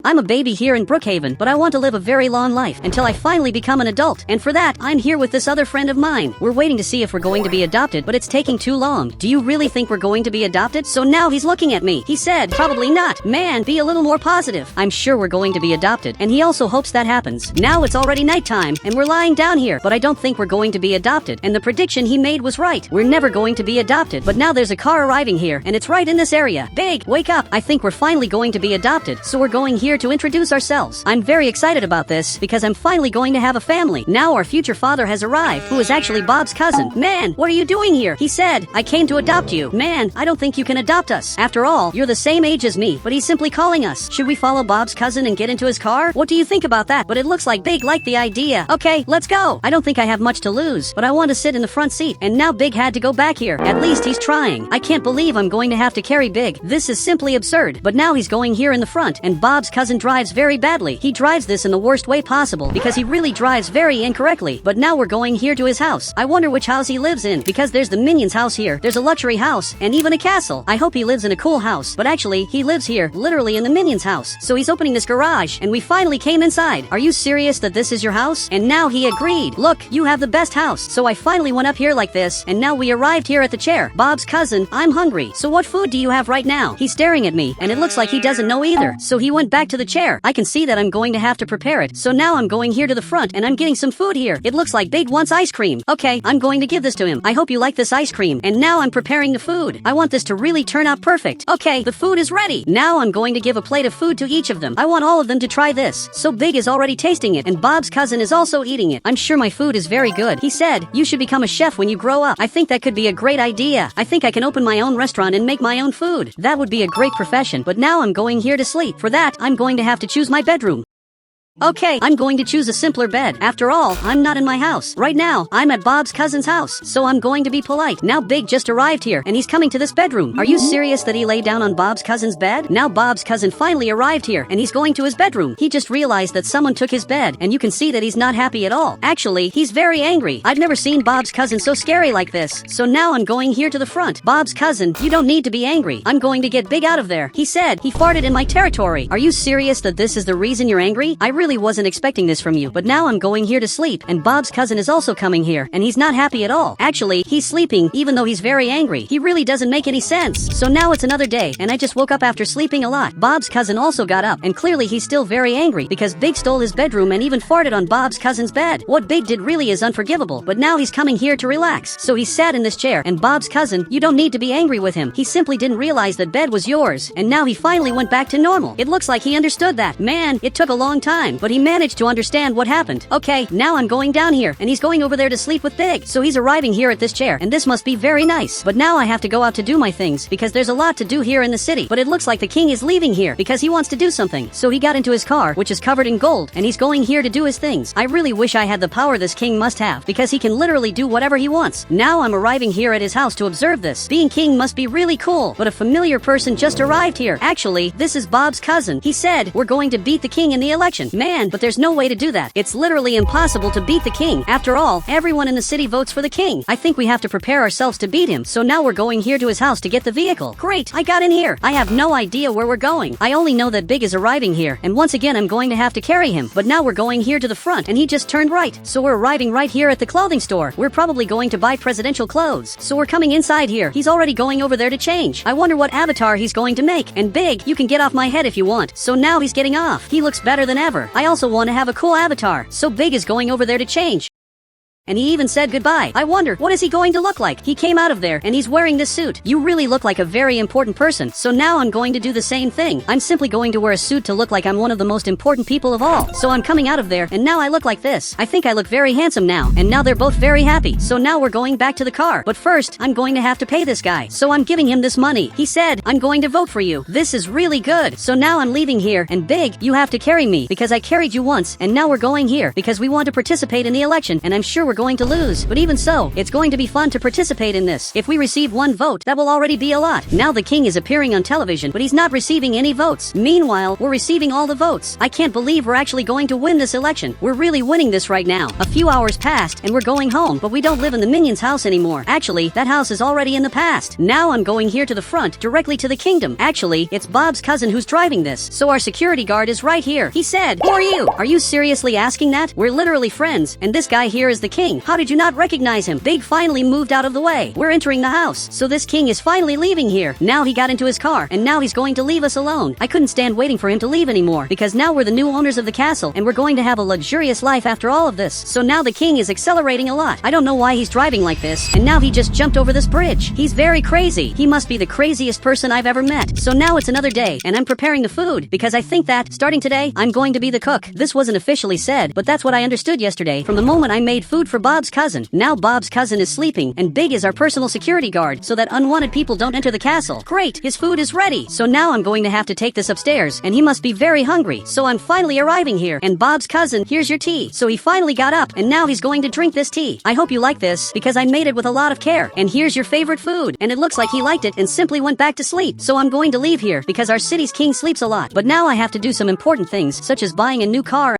I'm a baby here in Brookhaven, but I want to live a very long life until I finally become an adult. And for that, I'm here with this other friend of mine. We're waiting to see if we're going to be adopted, but it's taking too long. Do you really think we're going to be adopted? So now he's looking at me. He said, probably not. Man, be a little more positive. I'm sure we're going to be adopted, and he also hopes that happens. Now it's already nighttime, and we're lying down here, but I don't think we're going to be adopted. And the prediction he made was right. We're never going to be adopted, but now there's a car arriving here, and it's right in this area. Big, wake up. I think we're finally going to be adopted, so we're going here to introduce ourselves. I'm very excited about this because I'm finally going to have a family. Now our future father has arrived, who is actually Bob's cousin. Man, what are you doing here? He said, I came to adopt you. Man, I don't think you can adopt us. After all, you're the same age as me, but he's simply calling us. Should we follow Bob's cousin and get into his car? What do you think about that? But it looks like Big liked the idea. Okay, let's go. I don't think I have much to lose, but I want to sit in the front seat. And now Big had to go back here. At least he's trying. I can't believe I'm going to have to carry Big. This is simply absurd. But now he's going here in the front, and Bob's cousin drives very badly. He drives this in the worst way possible because he really drives very incorrectly. But now we're going here to his house. I wonder which house he lives in, because there's the Minions house here, there's a luxury house, and even a castle. I hope he lives in a cool house, but actually, he lives here, literally in the Minions house. So he's opening this garage, and we finally came inside. Are you serious that this is your house? And now he agreed. Look, you have the best house. So I finally went up here like this, and now we arrived here at the chair. Bob's cousin, I'm hungry. So what food do you have right now? He's staring at me, and it looks like he doesn't know either. So he went back to the chair. I can see that I'm going to have to prepare it. So now I'm going here to the front, and I'm getting some food here. It looks like Big wants ice cream. Okay, I'm going to give this to him. I hope you like this ice cream. And now I'm preparing the food. I want this to really turn out perfect. Okay, the food is ready. Now I'm going to give a plate of food to each of them. I want all of them to try this. So Big is already tasting it, and Bob's cousin is also eating it. I'm sure my food is very good. He said, you should become a chef when you grow up. I think that could be a great idea. I think I can open my own restaurant and make my own food. That would be a great profession, but now I'm going here to sleep. For that, I'm going to have to choose my bedroom. Okay, I'm going to choose a simpler bed. After all, I'm not in my house. Right now, I'm at Bob's cousin's house, so I'm going to be polite. Now Big just arrived here, and he's coming to this bedroom. Are you serious that he lay down on Bob's cousin's bed? Now Bob's cousin finally arrived here, and he's going to his bedroom. He just realized that someone took his bed, and you can see that he's not happy at all. Actually, he's very angry. I've never seen Bob's cousin so scary like this. So now I'm going here to the front. Bob's cousin, you don't need to be angry. I'm going to get Big out of there. He said he farted in my territory. Are you serious that this is the reason you're angry? I really wasn't expecting this from you, but now I'm going here to sleep, and Bob's cousin is also coming here, and he's not happy at all. Actually, he's sleeping, even though he's very angry. He really doesn't make any sense. So now it's another day, and I just woke up after sleeping a lot. Bob's cousin also got up, and clearly he's still very angry, because Big stole his bedroom and even farted on Bob's cousin's bed. What Big did really is unforgivable, but now he's coming here to relax. So he sat in this chair, and Bob's cousin, you don't need to be angry with him. He simply didn't realize that bed was yours, and now he finally went back to normal. It looks like he understood that. Man, it took a long time, but he managed to understand what happened. Okay, now I'm going down here, and he's going over there to sleep with Big. So he's arriving here at this chair, and this must be very nice. But now I have to go out to do my things, because there's a lot to do here in the city. But it looks like the king is leaving here, because he wants to do something. So he got into his car, which is covered in gold, and he's going here to do his things. I really wish I had the power this king must have, because he can literally do whatever he wants. Now I'm arriving here at his house to observe this. Being king must be really cool, but a familiar person just arrived here. Actually, this is Bob's cousin. He said, we're going to beat the king in the election. Man, but there's no way to do that. It's literally impossible to beat the king. After all, everyone in the city votes for the king. I think we have to prepare ourselves to beat him. So now we're going here to his house to get the vehicle. Great, I got in here. I have no idea where we're going. I only know that Big is arriving here, and once again I'm going to have to carry him. But now we're going here to the front, and he just turned right. So we're arriving right here at the clothing store. We're probably going to buy presidential clothes. So we're coming inside here. He's already going over there to change. I wonder what avatar he's going to make. And Big, you can get off my head if you want. So now he's getting off. He looks better than ever. I also want to have a cool avatar. So Big is going over there to change. And he even said goodbye. I wonder, what is he going to look like? He came out of there, and he's wearing this suit. You really look like a very important person. So now I'm going to do the same thing. I'm simply going to wear a suit to look like I'm one of the most important people of all. So I'm coming out of there, and now I look like this. I think I look very handsome now, and now they're both very happy. So now we're going back to the car. But first, I'm going to have to pay this guy. So I'm giving him this money. He said, I'm going to vote for you. This is really good. So now I'm leaving here, and Big, you have to carry me, because I carried you once, and now we're going here, because we want to participate in the election, and I'm sure we're going to lose, but even so, it's going to be fun to participate in this. If we receive 1 vote, that will already be a lot. Now the king is appearing on television, but he's not receiving any votes. Meanwhile, we're receiving all the votes. I can't believe we're actually going to win this election. We're really winning this right now. A few hours passed, and we're going home, but we don't live in the Minion's house anymore. Actually, that house is already in the past. Now I'm going here to the front, directly to the kingdom. Actually, it's Bob's cousin who's driving this, so our security guard is right here. He said, "Who are you? Are you seriously asking that? We're literally friends, and this guy here is the king. How did you not recognize him?" Big finally moved out of the way. We're entering the house, so this king is finally leaving here. Now he got into his car, and now he's going to leave us alone. I couldn't stand waiting for him to leave anymore, because now we're the new owners of the castle, and we're going to have a luxurious life after all of this. So now the king is accelerating a lot. I don't know why he's driving like this, and now he just jumped over this bridge. He's very crazy. He must be the craziest person I've ever met. So now it's another day, and I'm preparing the food, because I think that, starting today, I'm going to be the cook. This wasn't officially said, but that's what I understood yesterday from the moment I made food for Bob's cousin. Now Bob's cousin is sleeping, and Big is our personal security guard, so that unwanted people don't enter the castle. Great, his food is ready. So now I'm going to have to take this upstairs, and he must be very hungry. So I'm finally arriving here, and Bob's cousin, here's your tea. So he finally got up, and now he's going to drink this tea. I hope you like this, because I made it with a lot of care. And here's your favorite food. And it looks like he liked it and simply went back to sleep. So I'm going to leave here, because our city's king sleeps a lot. But now I have to do some important things, such as buying a new car,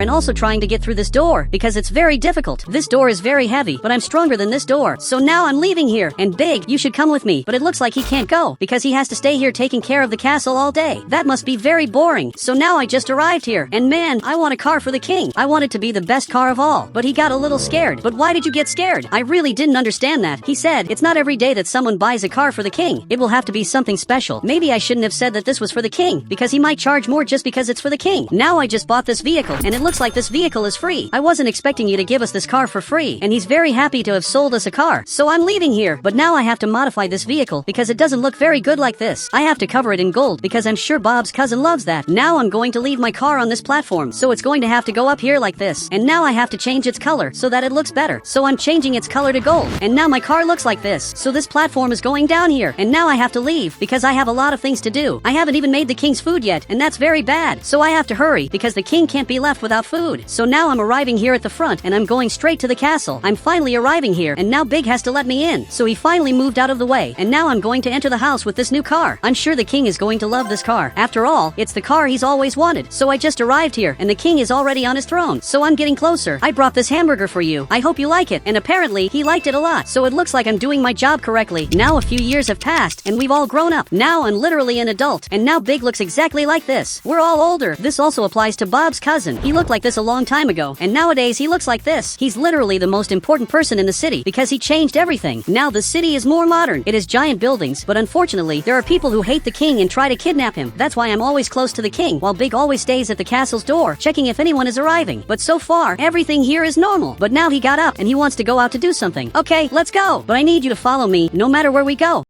and also trying to get through this door, because it's very difficult. This door is very heavy, but I'm stronger than this door. So now I'm leaving here, and Big, you should come with me. But it looks like he can't go, because he has to stay here taking care of the castle all day. That must be very boring. So now I just arrived here, and man, I want a car for the king. I want it to be the best car of all. But he got a little scared. But why did you get scared? I really didn't understand that. He said, it's not every day that someone buys a car for the king. It will have to be something special. Maybe I shouldn't have said that this was for the king, because he might charge more just because it's for the king. Now I just bought this vehicle, and it looks like this vehicle is free. I wasn't expecting you to give us this car for free, and he's very happy to have sold us a car. So I'm leaving here, but now I have to modify this vehicle because it doesn't look very good like this. I have to cover it in gold because I'm sure Bob's cousin loves that. Now I'm going to leave my car on this platform, so it's going to have to go up here like this. And now I have to change its color so that it looks better. So I'm changing its color to gold, and now my car looks like this. So this platform is going down here, and now I have to leave because I have a lot of things to do. I haven't even made the king's food yet, and that's very bad. So I have to hurry because the king can't be left without food. So now I'm arriving here at the front, and I'm going straight to the castle. I'm finally arriving here, and now Big has to let me in. So he finally moved out of the way, and now I'm going to enter the house with this new car. I'm sure the king is going to love this car. After all, it's the car he's always wanted. So I just arrived here, and the king is already on his throne. So I'm getting closer. I brought this hamburger for you. I hope you like it. And apparently, he liked it a lot. So it looks like I'm doing my job correctly. Now a few years have passed, and we've all grown up. Now I'm literally an adult, and now Big looks exactly like this. We're all older. This also applies to Bob's cousin. He looked like this a long time ago, and nowadays he looks like this. He's literally the most important person in the city because he changed everything. Now the city is more modern. It has giant buildings, but unfortunately, there are people who hate the king and try to kidnap him. That's why I'm always close to the king, while Big always stays at the castle's door, checking if anyone is arriving. But so far, everything here is normal. But now he got up and he wants to go out to do something. Okay, let's go. But I need you to follow me, no matter where we go,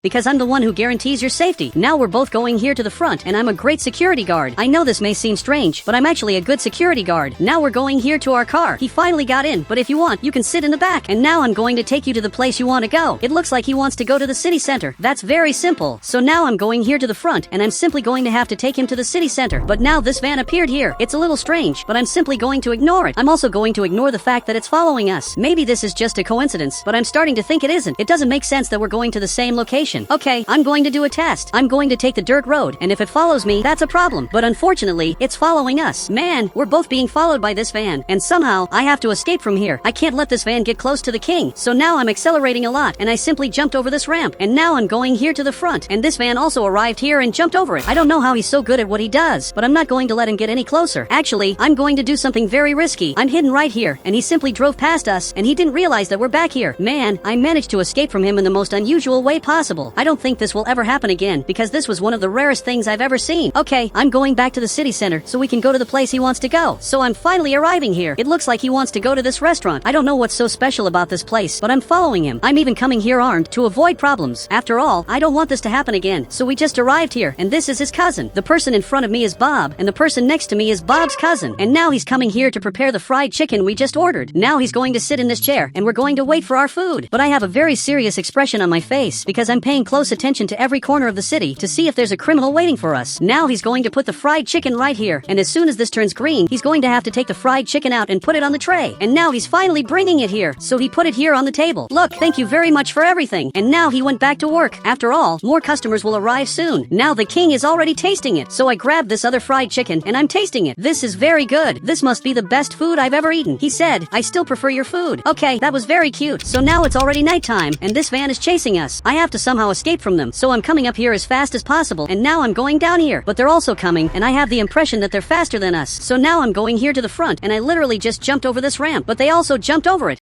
because I'm the one who guarantees your safety. Now we're both going here to the front, and I'm a great security guard. I know this may seem strange, but I'm actually a good security guard. Now we're going here to our car. He finally got in, but if you want, you can sit in the back. And now I'm going to take you to the place you want to go. It looks like he wants to go to the city center. That's very simple. So now I'm going here to the front, and I'm simply going to have to take him to the city center. But now this van appeared here. It's a little strange, but I'm simply going to ignore it. I'm also going to ignore the fact that it's following us. Maybe this is just a coincidence, but I'm starting to think it isn't. It doesn't make sense that we're going to the same location. Okay, I'm going to do a test. I'm going to take the dirt road, and if it follows me, that's a problem. But unfortunately, it's following us. Man, we're both being followed by this van, and somehow, I have to escape from here. I can't let this van get close to the king. So now I'm accelerating a lot, and I simply jumped over this ramp, and now I'm going here to the front, and this van also arrived here and jumped over it. I don't know how he's so good at what he does, but I'm not going to let him get any closer. Actually, I'm going to do something very risky. I'm hidden right here, and he simply drove past us, and he didn't realize that we're back here. Man, I managed to escape from him in the most unusual way possible. I don't think this will ever happen again, because this was one of the rarest things I've ever seen. Okay, I'm going back to the city center so we can go to the place he wants to go. So I'm finally arriving here. It looks like he wants to go to this restaurant. I don't know what's so special about this place, but I'm following him. I'm even coming here armed to avoid problems. After all, I don't want this to happen again. So we just arrived here, and this is his cousin. The person in front of me is Bob, and the person next to me is Bob's cousin. And now he's coming here to prepare the fried chicken we just ordered. Now he's going to sit in this chair, and we're going to wait for our food. But I have a very serious expression on my face because I'm paying paying close attention to every corner of the city to see if there's a criminal waiting for us. Now he's going to put the fried chicken right here, and as soon as this turns green, he's going to have to take the fried chicken out and put it on the tray. And now he's finally bringing it here, so he put it here on the table. Look, thank you very much for everything. And now he went back to work. After all, more customers will arrive soon. Now the king is already tasting it, so I grabbed this other fried chicken and I'm tasting it. This is very good. This must be the best food I've ever eaten. He said, I still prefer your food. Okay, that was very cute. So now it's already nighttime, and this van is chasing us. I have to somehow escape from them, so I'm coming up here as fast as possible, and now I'm going down here. But they're also coming, and I have the impression that they're faster than us. So now I'm going here to the front, and I literally just jumped over this ramp, but they also jumped over it.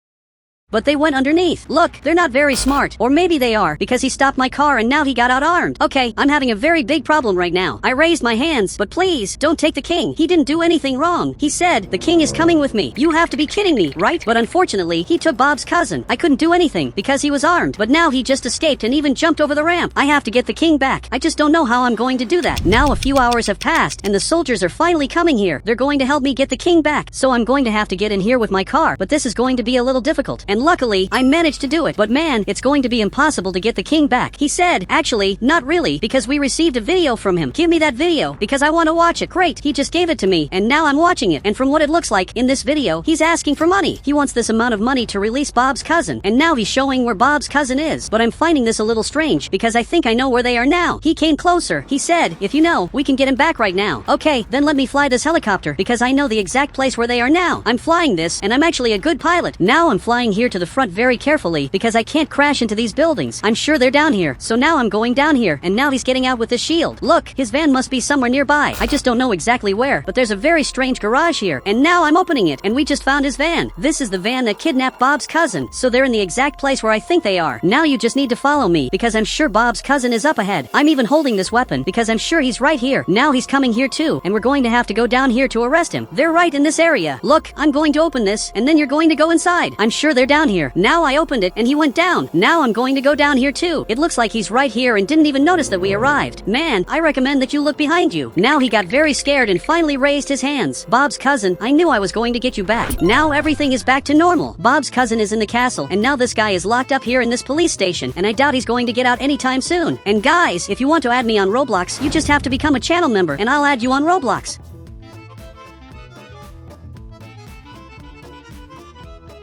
But they went underneath. Look, they're not very smart. Or maybe they are, because he stopped my car and now he got out armed. Okay, I'm having a very big problem right now. I raised my hands, but please, don't take the king. He didn't do anything wrong. He said, the king is coming with me. You have to be kidding me, right? But unfortunately, he took Bob's cousin. I couldn't do anything, because he was armed. But now he just escaped and even jumped over the ramp. I have to get the king back. I just don't know how I'm going to do that. Now a few hours have passed, and the soldiers are finally coming here. They're going to help me get the king back. So I'm going to have to get in here with my car. But this is going to be a little difficult. And luckily, I managed to do it. But man, it's going to be impossible to get the king back. He said, actually, not really, because we received a video from him. Give me that video, because I want to watch it. Great, he just gave it to me, and now I'm watching it. And from what it looks like, in this video, he's asking for money. He wants this amount of money to release Bob's cousin, and now he's showing where Bob's cousin is. But I'm finding this a little strange, because I think I know where they are now. He came closer. He said, if you know, we can get him back right now. Okay, then let me fly this helicopter, because I know the exact place where they are now. I'm flying this, and I'm actually a good pilot. Now I'm flying here to the front very carefully, because I can't crash into these buildings. I'm sure they're down here. So now I'm going down here, and now he's getting out with the shield. Look, his van must be somewhere nearby. I just don't know exactly where, but there's a very strange garage here, and now I'm opening it, and we just found his van. This is the van that kidnapped Bob's cousin, so they're in the exact place where I think they are. Now you just need to follow me, because I'm sure Bob's cousin is up ahead. I'm even holding this weapon, because I'm sure he's right here. Now he's coming here too, and we're going to have to go down here to arrest him. They're right in this area. Look, I'm going to open this, and then you're going to go inside. I'm sure they're down here. Now I opened it, and he went down. Now I'm going to go down here too. It looks like he's right here and didn't even notice that we arrived. Man, I recommend that you look behind you. Now he got very scared and finally raised his hands. Bob's cousin, I knew I was going to get you back. Now everything is back to normal. Bob's cousin is in the castle, and now this guy is locked up here in this police station, and I doubt he's going to get out anytime soon. And guys, if you want to add me on Roblox, you just have to become a channel member, and I'll add you on Roblox.